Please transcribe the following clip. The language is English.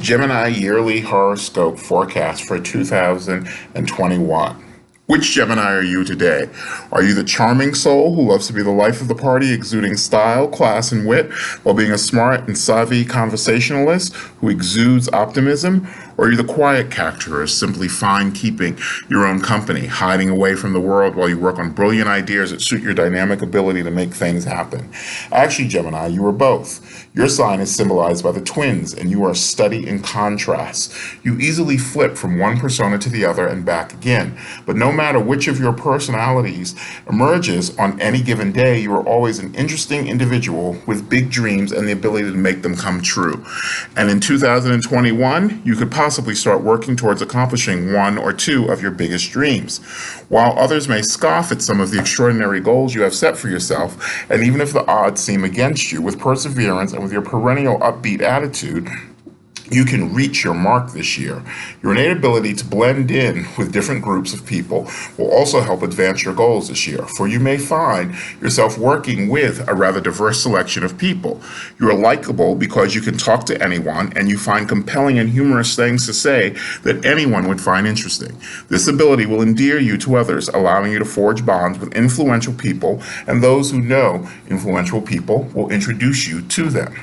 Gemini yearly horoscope forecast for 2021. Which Gemini are you today? Are you the charming soul who loves to be the life of the party, exuding style, class, and wit, while being a smart and savvy conversationalist who exudes optimism? Or are you the quiet character, simply fine keeping your own company, hiding away from the world while you work on brilliant ideas that suit your dynamic ability to make things happen? Actually, Gemini, you are both. Your sign is symbolized by the twins, and you are study in contrast. You easily flip from one persona to the other and back again. But no matter which of your personalities emerges on any given day, you are always an interesting individual with big dreams and the ability to make them come true. And in 2021, you could possibly start working towards accomplishing one or two of your biggest dreams. While others may scoff at some of the extraordinary goals you have set for yourself, and even if the odds seem against you, with perseverance and with your perennial upbeat attitude, you can reach your mark this year. Your innate ability to blend in with different groups of people will also help advance your goals this year, for you may find yourself working with a rather diverse selection of people. You are likable because you can talk to anyone, and you find compelling and humorous things to say that anyone would find interesting. This ability will endear you to others, allowing you to forge bonds with influential people, and those who know influential people will introduce you to them.